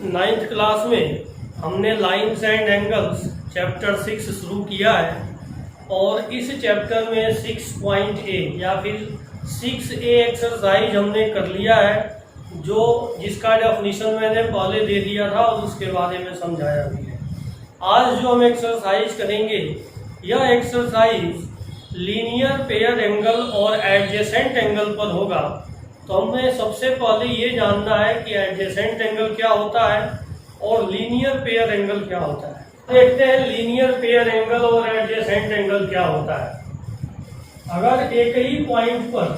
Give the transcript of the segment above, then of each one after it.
Ninth class में हमने lines and angles chapter 6 शुरू किया है और इस चैप्टर में 6.a या फिर 6a एक्सरसाइज हमने कर लिया है, जो जिसका डेफिनेशन मैंने पहले दे दिया था और उसके बारे में समझाया भी है। आज जो हम एक्सरसाइज करेंगे यह एक्सरसाइज लीनियर पेयर एंगल और एडजेसेंट एंगल पर होगा। तो हमें सबसे पहले ये जानना है कि एडजेसेंट एंगल क्या होता है और लीनियर पेयर एंगल क्या होता है। देखते हैं लीनियर पेयर एंगल और एडजेसेंट एंगल क्या होता है। अगर एक ही पॉइंट पर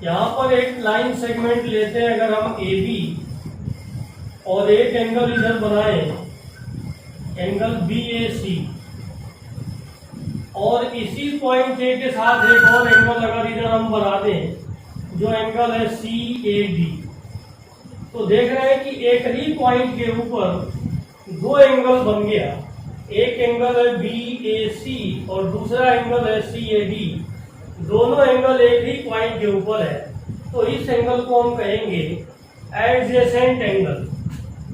यहाँ पर एक लाइन सेगमेंट लेते हैं, अगर हम AB और एक एंगल इधर बनाए एंगल BAC और इसी पॉइंट A के साथ एक और एंगल अगर इधर हम बना दें जो एंगल है CAD, तो देख रहे हैं कि एक ही पॉइंट के ऊपर दो एंगल बन गया। एक एंगल है BAC और दूसरा एंगल है CAD। दोनों एंगल एक ही पॉइंट के ऊपर है, तो इस एंगल को हम कहेंगे एडजेसेंट एंगल।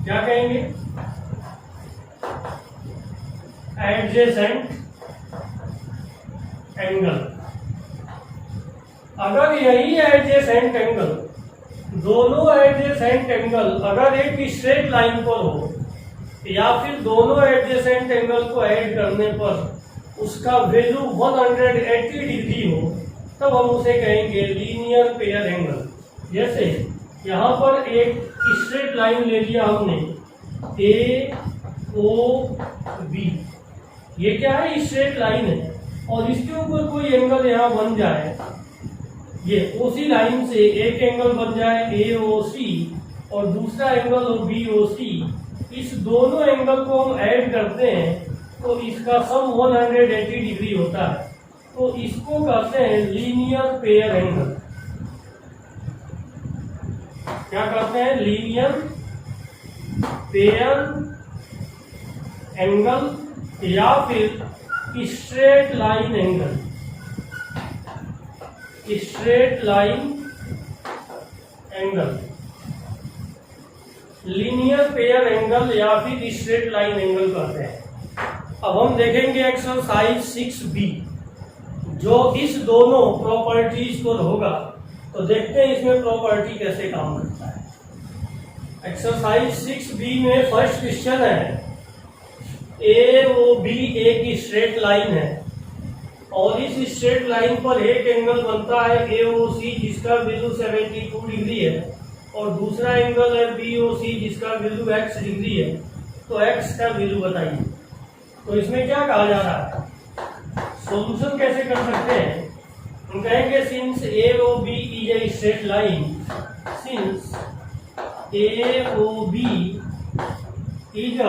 क्या कहेंगे? Adjacent angle. अगर यही एडजेसेंट एंगल, दोनों एडजेसेंट एंगल अगर एक स्ट्रेट लाइन पर हो या फिर दोनों एडजेसेंट एंगल को ऐड करने पर उसका वैल्यू 180 डिग्री हो, तब हम उसे कहेंगे लीनियर पेयर एंगल। जैसे यहाँ पर एक स्ट्रेट लाइन ले लिया हमने AOB, ये क्या है? स्ट्रेट लाइन है और इसके ऊपर कोई एंगल यहाँ बन जाए, ये उसी लाइन से एक एंगल बन जाए AOC और दूसरा एंगल हो BOC। इस दोनों एंगल को हम ऐड करते हैं तो इसका सम 180 डिग्री होता है, तो इसको कहते हैं लीनियर पेयर एंगल। क्या कहते हैं? लीनियर पेयर एंगल या फिर straight line angle. Straight line angle, linear pair angle या फिर स्ट्रेट लाइन एंगल कहते हैं। अब हम देखेंगे एक्सरसाइज 6B, जो इस दोनों प्रॉपर्टीज को होगा। तो देखते हैं इसमें प्रॉपर्टी कैसे काम करता है। एक्सरसाइज 6B में फर्स्ट क्वेश्चन है, AOB एक स्ट्रेट लाइन है और इस स्ट्रेट लाइन पर एक एंगल बनता है AOC जिसका वैल्यू 72 डिग्री है और दूसरा एंगल है BOC जिसका वैल्यू x डिग्री है। तो x का वैल्यू बताइए। तो इसमें क्या कहा जा रहा है? सॉल्यूशन कैसे कर सकते हैं? हम कहेंगे since AOB is a straight line, since AOB is a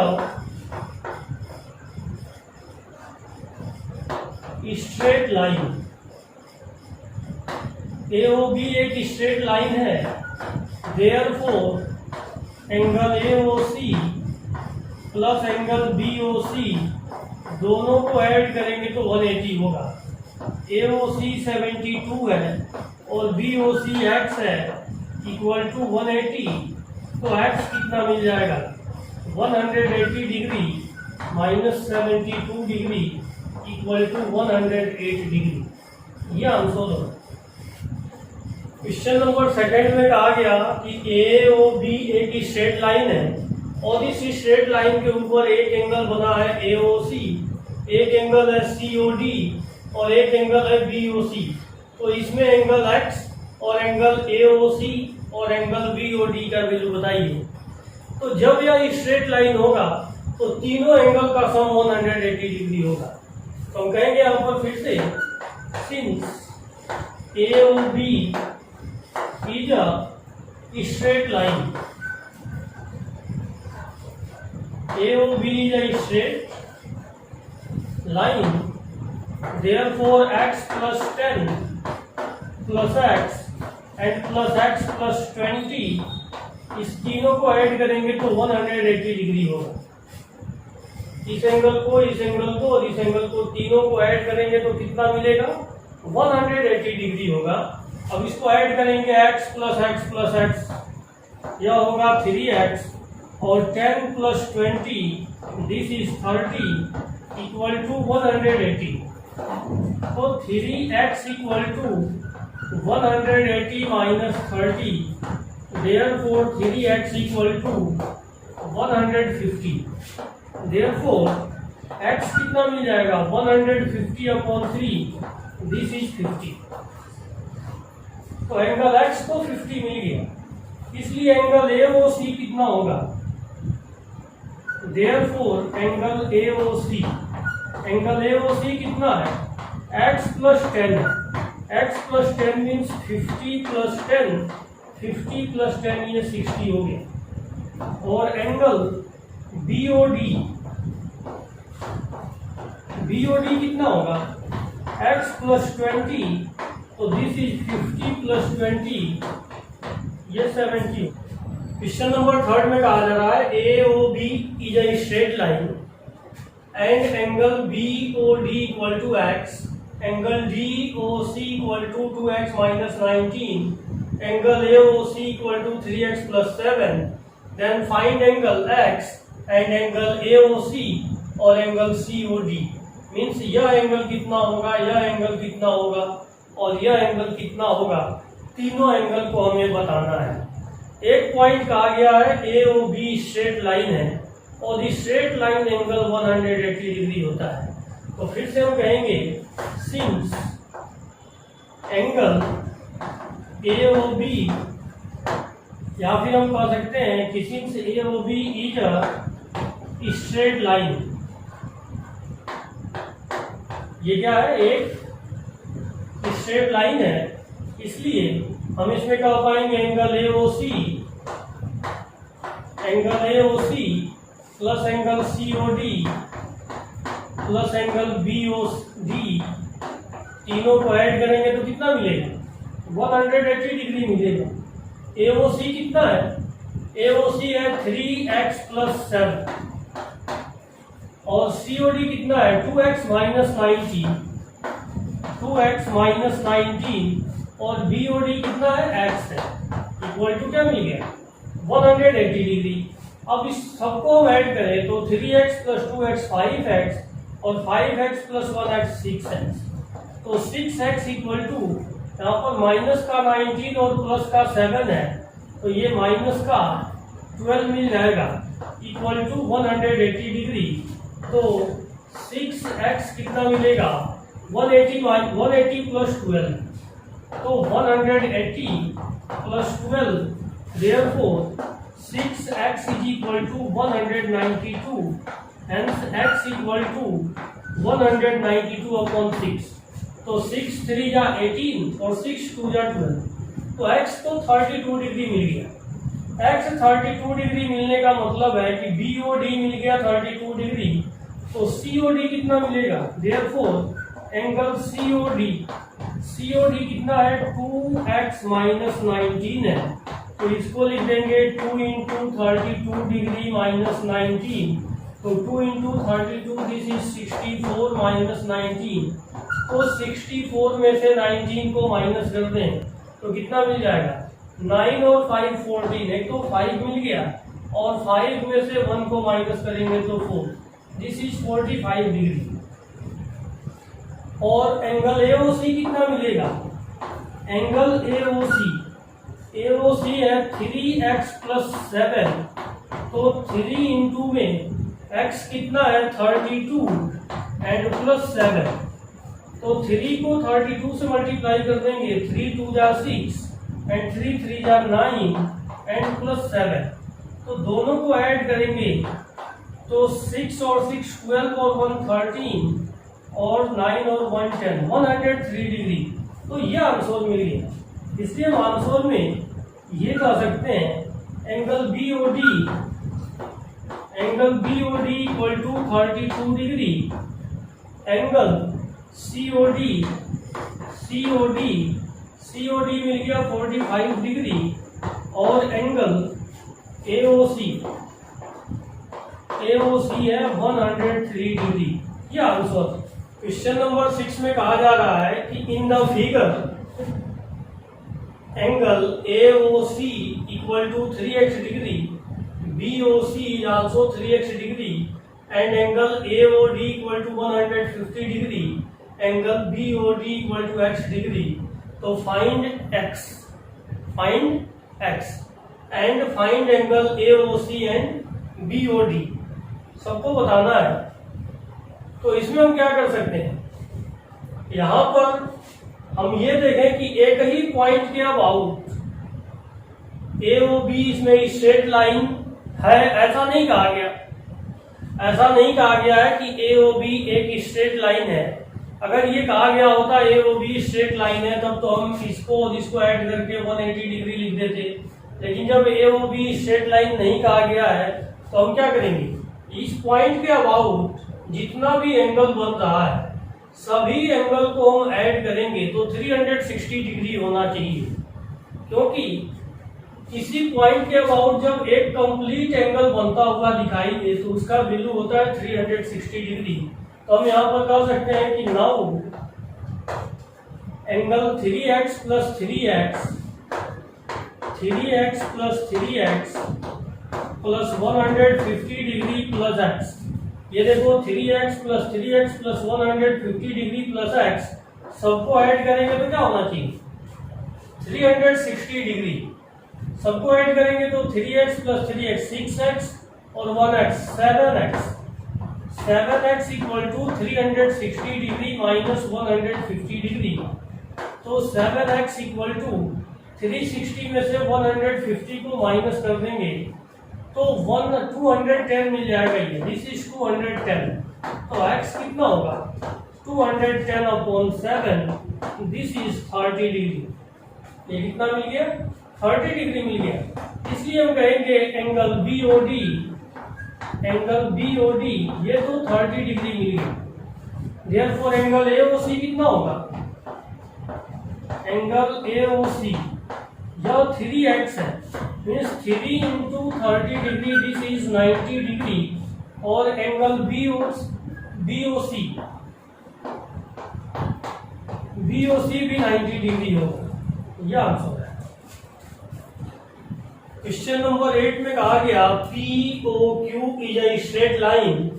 straight line, AOB एक स्ट्रेट लाइन है, therefore angle AOC plus angle BOC दोनों को ऐड करेंगे तो 180 होगा। AOC 72 है और BOC x है इक्वल टू 180, तो x कितना मिल जाएगा? 180 degree minus 72 degree equal to 108 degree. यह आंसर होगा। क्वेश्चन नंबर सेकंड में कहा गया कि AOB एक स्ट्रेट लाइन है और इस स्ट्रेट लाइन के ऊपर एक एंगल बना है AOC, एक एंगल है COD और एक एंगल है BOC। तो इसमें एंगल x और एंगल AOC और एंगल BOD का वैल्यू बताइए। तो जब यह स्ट्रेट लाइन होगा तो तीनों एंगल का सम 180 डिग्री होगा। तो हम कहेंगे यहाँ पर फिर से, since AOB is a straight line, AOB is a straight line, therefore x plus 10 plus x and plus x plus 20 इस तीनों को ऐड करेंगे तो 180 डिग्री होगा। इस एंगल को, इस एंगल को और इस एंगल को तीनों को ऐड करेंगे तो कितना मिलेगा? 180 डिग्री होगा। अब इसको ऐड करेंगे x plus x plus x यह होगा 3x और 10 + 20 दिस इज 30 इक्वल टू 180। तो 3x equal to 180 minus 30, therefore 3x equal to 150। Therefore x कितना मिल जाएगा 150/3 दिस इज 50। तो एंगल x को 50 मिल गया, इसलिए एंगल AOC कितना होगा। देयरफॉर एंगल AOC कितना है x + 10 है। x + 10 मीन्स 50 + 10, 50 + 10 ये 60 हो गया। और एंगल BOD कितना होगा x + 20, तो दिस इज 50 + 20 ये 70। क्वेश्चन नंबर 3 में कहा जा रहा है AOB is a straight line and angle BOD equal to x, angle DOC equal to 2x - 19, angle AOC equal to 3x + 7। Then find angle x and angle AOC और angle COD। Means यह angle कितना होगा, यह angle कितना होगा और यह angle कितना होगा, तीनों एंगल को हमें बताना है। एक पॉइंट कहा गया है AOB स्ट्रेट लाइन है और स्ट्रेट लाइन एंगल 180 डिग्री होता है। तो फिर से हम कहेंगे सिंस एंगल AOB, या फिर हम कह सकते हैं कि since AOB is a straight line. ये क्या है, एक स्ट्रेट लाइन है, इसलिए हम इसमें कह पाएंगे angle AOC plus angle COD plus angle BOD, तीनों को ऐड करेंगे तो कितना मिलेगा 180 डिग्री मिलेगा। AOC कितना है, AOC है 3x + 7 और COD कितना है 2x - 19, 2x - 19 और BOD कितना है x है, इक्वल टू क्या मिल गया 180 डिग्री। अब इस सबको हम ऐड करें तो 3x + 2x 5x और 5x + 1x 6x, तो 6x इक्वल टू यहाँ पर माइनस का 19 और प्लस का 7 है, तो ये माइनस का 12 मिल जाएगा इक्वल टू 180 डिग्री। तो 6x कितना मिलेगा 180 + 12, तो 180 + 12, therefore 6x is equal to 192, hence x equal to 192/6। तो 6 3 जा 18 और 6 2 जा 12, तो x को 32 डिग्री मिल गया। x 32 डिग्री मिलने का मतलब है कि BOD मिल गया 32 डिग्री, तो COD कितना मिलेगा, देयरफॉर एंगल COD कितना है 2x - 19 है, तो इसको लिख देंगे 2 × 32 डिग्री - 19, तो 2 × 32 दिस इज 64 - 19, तो 64 में से 19 को माइनस कर दें तो कितना मिल जाएगा 9 और 5 14, एक तो 5 मिल गया और 5 में से 1 को माइनस करेंगे तो 4, दिस इज 45 डिग्री। और एंगल AOC कितना मिलेगा, एंगल AOC है 3x + 7, तो 3 × में x कितना है 32 एंड +7, तो 3 को 32 से मल्टीप्लाई कर देंगे, 3 2 जा 6 एंड 3 3 जा 9 एंड +7, तो दोनों को ऐड करेंगे तो 6 और 6 12 और 1 13 और 9 और 1 10, 103 डिग्री। तो ये आंसर मिल गया। इसलिए हम आंसर में ये कह सकते हैं angle BOD equal to 32 degree, angle COD मिल गया 45 डिग्री और एंगल AOC है 103 डिग्री। ये आंसर। क्वेश्चन नंबर 6 में कहा जा रहा है कि in the figure angle AOC equal to 3x degree, BOC is also 3x degree, and angle AOD equal to 150 degree, angle BOD equal to x degree. तो find x and find angle AOC and BOD सबको बताना है। तो इसमें हम क्या कर सकते हैं, यहाँ पर हम ये देखें कि एक ही पॉइंट के अबाउट AOB इसमें स्ट्रेट लाइन है, ऐसा नहीं कहा गया है कि AOB एक स्ट्रेट लाइन है। अगर ये कहा गया होता AOB स्ट्रेट लाइन है तब तो हम इसको ऐड करके 180 डिग्री लिख देते, लेकिन जब AOB स्ट्रेट लाइन नहीं कहा गया है तो हम क्या करेंगे, इस पॉइंट के अबाउट जितना भी एंगल बन रहा है सभी एंगल को हम ऐड करेंगे तो 360 डिग्री होना चाहिए, क्योंकि किसी पॉइंट के अबाउट जब एक कंप्लीट एंगल बनता हुआ दिखाई दे तो उसका वैल्यू होता है 360 डिग्री। तो हम यहाँ पर कह सकते हैं कि now angle 3x plus 3x plus 150 degree plus x, ये देखो 3x plus 150 degree plus x सबको ऐड करेंगे तो क्या होना चाहिए 360 डिग्री। सबको ऐड करेंगे तो 3x प्लस 3x 6x और 1x 7x equal to 360 degree minus 150 degree. तो 7x इक्वल टू 360 में से 150 को माइनस कर देंगे तो 210 मिल जाएगा, ये दिस इज 210। तो x कितना होगा 210 अपॉन 7, दिस इज 30 डिग्री। ये कितना मिल गया 30 डिग्री मिल गया। इसलिए हम कहेंगे एंगल BOD ये तो 30 डिग्री मिल गया। देयरफॉर एंगल AOC कितना होगा, एंगल AOC यह 3x है, means 3 into 30 degree this is 90 degree, और एंगल BOC भी 90 डिग्री होगा। यह आंसर है। क्वेश्चन नंबर 8 में कहा गया POQ is a straight line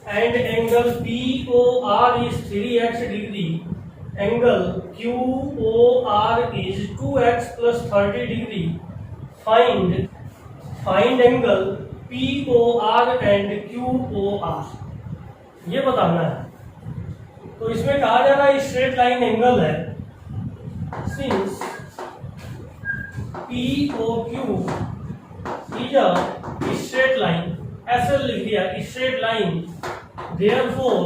and angle POR is 3x degree, angle QOR is 2x plus 30 degree. Find angle POR and QOR, ये बताना है। तो इसमें कहा जा रहा है स्ट्रेट लाइन एंगल है, since POQ is a straight line, ऐसे लिख दिया straight line, therefore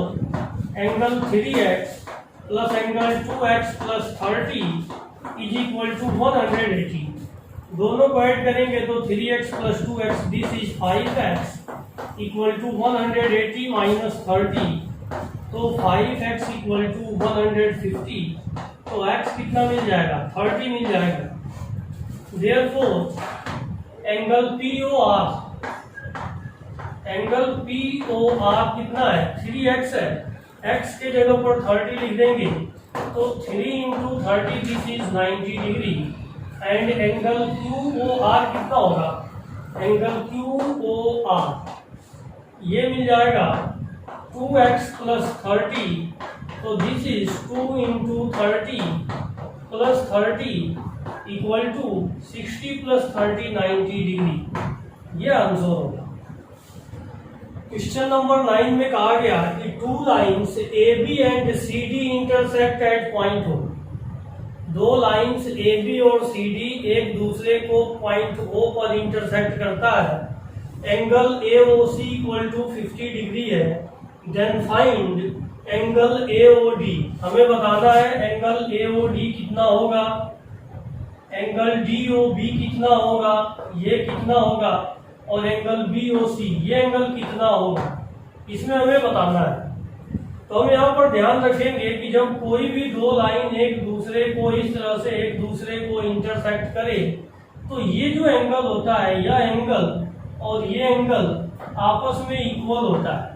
angle 3x plus angle 2x plus 30 is equal to 180। दोनों को ऐड करेंगे तो 3x plus 2x this is 5x equal to 180 minus 30, तो 5x equal to 150। तो x कितना मिल जाएगा 30 मिल जाएगा। देयरफॉर एंगल POR कितना है 3x है, x के जगह पर 30 लिख देंगे तो 3 into 30 this is 90 degree, and angle QOR कितना होगा, एंगल QOR ये मिल जाएगा 2x प्लस 30, तो this is 2 into 30 plus 30 equal to 60 plus 30 90 degree. ये आंसर होगा। क्वेश्चन नंबर 9 में कहा गया कि two lines AB and CD intersect at point O। दो लाइन्स AB और CD एक दूसरे को पॉइंट O पर इंटरसेक्ट करता है। Angle AOC equal to 50 degree है। Then find angle AOD। हमें बताना है एंगल AOD कितना होगा, एंगल DOB कितना होगा, ये कितना होगा, और एंगल BOC ये एंगल कितना होगा, इसमें हमें बताना है। तो हम यहाँ पर ध्यान रखेंगे कि जब कोई भी दो लाइन एक दूसरे को इस तरह से एक दूसरे को इंटरसेक्ट करे तो ये जो एंगल होता है, यह एंगल और ये एंगल आपस में इक्वल होता है,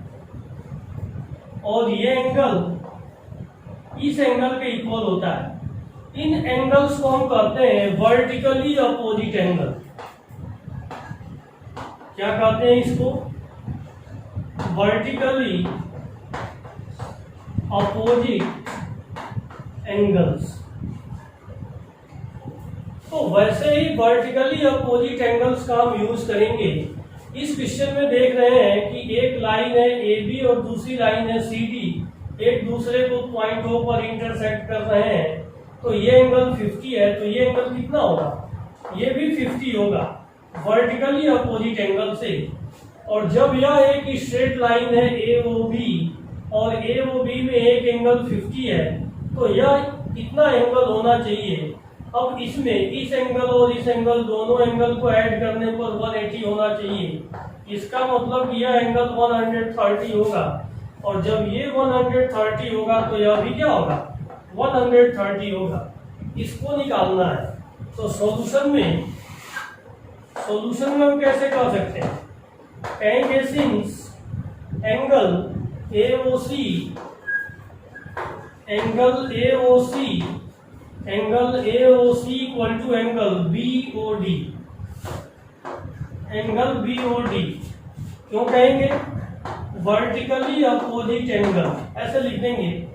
और ये एंगल इस एंगल के इक्वल होता है। इन एंगल्स को हम कहते हैं वर्टिकली अपोजिट एंगल। क्या कहते हैं इसको? Vertically opposite angles. तो वैसे ही वर्टिकली अपोजिट एंगल्स का हम यूज करेंगे। इस क्वेश्चन में देख रहे हैं कि एक लाइन है AB और दूसरी लाइन है CD, एक दूसरे को पॉइंट O पर इंटरसेक्ट कर रहे हैं। तो ये एंगल 50 है, तो ये एंगल कितना होगा? ये भी 50 होगा वर्टिकली अपोजिट एंगल से। और जब यह एक स्ट्रेट लाइन है AOB और AOB में एक एंगल 50 है, तो यह कितना एंगल होना चाहिए? अब इसमें इस एंगल और इस एंगल दोनों एंगल को ऐड करने पर 180 होना चाहिए। इसका मतलब यह एंगल 130 होगा, और जब ये 130 होगा तो यह भी क्या होगा? 130 होगा। इसको निकालना है। तो सॉल्यूशन में हम कैसे कर सकते हैं? कहेंगे since angle AOC equal to angle BOD। क्यों कहेंगे? वर्टिकली अपोजिट एंगल ऐसे लिख देंगे।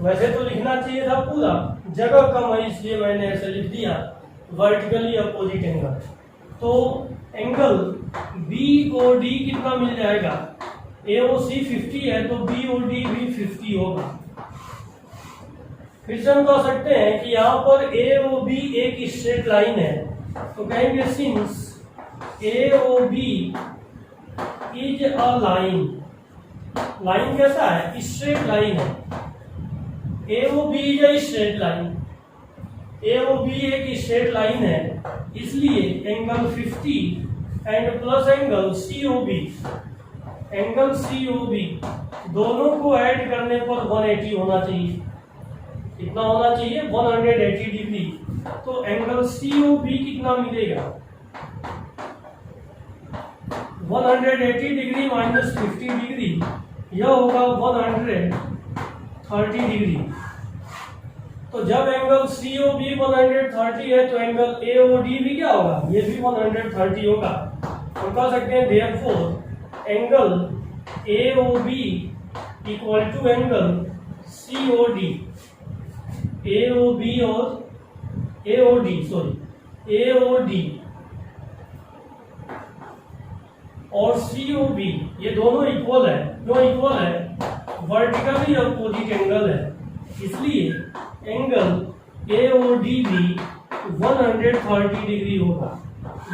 वैसे तो लिखना चाहिए था पूरा, जगह कम है इसलिए मैंने ऐसे लिख दिया वर्टिकली अपोजिट एंगल। तो एंगल BOD कितना मिल जाएगा? AOC 50 है तो BOD भी 50 होगा। फिर से हम कह सकते हैं कि यहाँ पर AOB एक स्ट्रेट लाइन है, तो कहेंगे since AOB is a line कैसा है? स्ट्रेट लाइन है। AOB is a straight line. AOB एक स्ट्रेट लाइन है, इसलिए angle 50 and plus angle COB दोनों को ऐड करने पर 180 होना चाहिए। कितना होना चाहिए? 180 डिग्री। तो एंगल COB कितना मिलेगा? 180 डिग्री माइनस 50 डिग्री, यह होगा 130 डिग्री। तो जब एंगल COB 130 है तो एंगल AOD भी क्या होगा? ये भी 130 होगा। हम कह सकते हैं therefore angle AOB equal to angle COD। AOD और COB ये दोनों इक्वल है। क्यों इक्वल है? वर्टिकली अपोजिट एंगल है, इसलिए एंगल AOD भी 130 डिग्री होगा।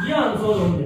यह आंसर हो गया।